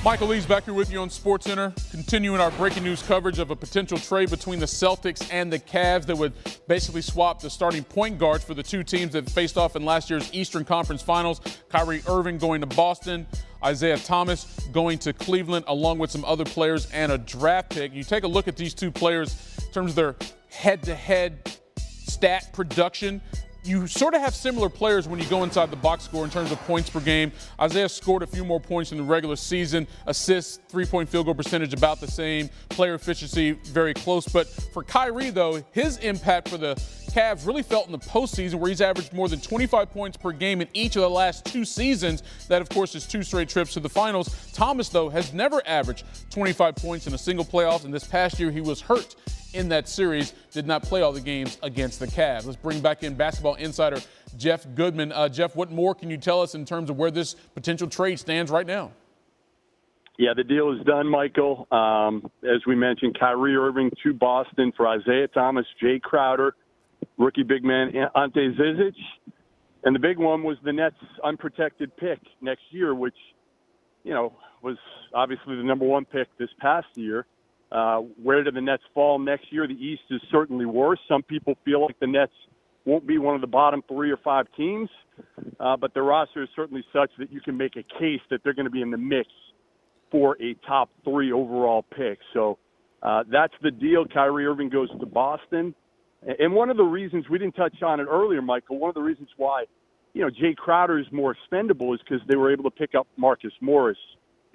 Michael Lee's back here with you on SportsCenter, continuing our breaking news coverage of a potential trade between the Celtics and the Cavs that would basically swap the starting point guards for the two teams that faced off in last year's Eastern Conference Finals. Kyrie Irving going to Boston, Isaiah Thomas going to Cleveland, along with some other players and a draft pick. You take a look at these two players in terms of their head-to-head stat production. You sort of have similar players when you go inside the box score in terms of points per game. Isaiah scored a few more points in the regular season. Assists, three-point field goal percentage about the same. Player efficiency very close. But for Kyrie, though, his impact for the Cavs really felt in the postseason, where he's averaged more than 25 points per game in each of the last two seasons. That, of course, is two straight trips to the finals. Thomas, though, has never averaged 25 points in a single playoff, and this past year he was hurt in that series, did not play all the games against the Cavs. Let's bring back in basketball insider Jeff Goodman. Jeff, what more can you tell us in terms of where this potential trade stands right now? Yeah, the deal is done, Michael. As we mentioned, Kyrie Irving to Boston for Isaiah Thomas, Jay Crowder, rookie big man Ante Zizic. And the big one was the Nets' unprotected pick next year, which, was obviously the number one pick this past year. Where do the Nets fall next year? The East is certainly worse. Some people feel like the Nets won't be one of the bottom 3 or 5 teams, but the roster is certainly such that you can make a case that they're going to be in the mix for a top 3 overall pick. So that's the deal. Kyrie Irving goes to Boston. And one of the reasons, we didn't touch on it earlier, Michael, one of the reasons why, Jay Crowder is more expendable is because they were able to pick up Marcus Morris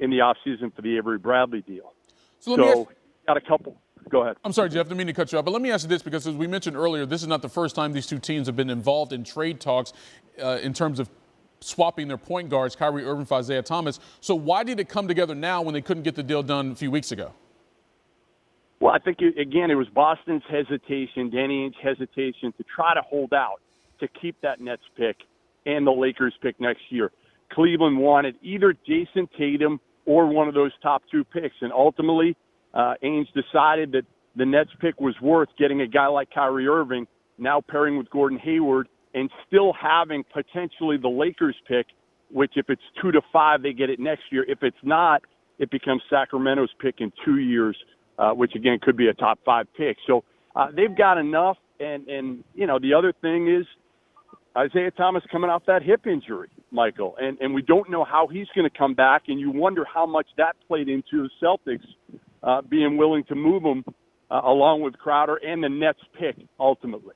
in the offseason for the Avery Bradley deal. So got a couple. Go ahead. I'm sorry, Jeff, didn't mean to cut you off, but let me ask you this, because as we mentioned earlier, this is not the first time these two teams have been involved in trade talks in terms of swapping their point guards, Kyrie Irving for Isaiah Thomas. So why did it come together now when they couldn't get the deal done a few weeks ago? Well, I think, again, it was Boston's hesitation, Danny Ainge's hesitation to try to hold out to keep that Nets pick and the Lakers pick next year. Cleveland wanted either Jason Tatum or one of those top 2 picks, and ultimately Ainge decided that the Nets pick was worth getting a guy like Kyrie Irving, now pairing with Gordon Hayward, and still having potentially the Lakers pick, which if it's 2 to 5, they get it next year. If it's not, it becomes Sacramento's pick in 2 years, which, again, could be a top 5 pick. So they've got enough. And the other thing is Isaiah Thomas coming off that hip injury, Michael, and we don't know how he's going to come back, and you wonder how much that played into the Celtics being willing to move him along with Crowder and the Nets pick ultimately.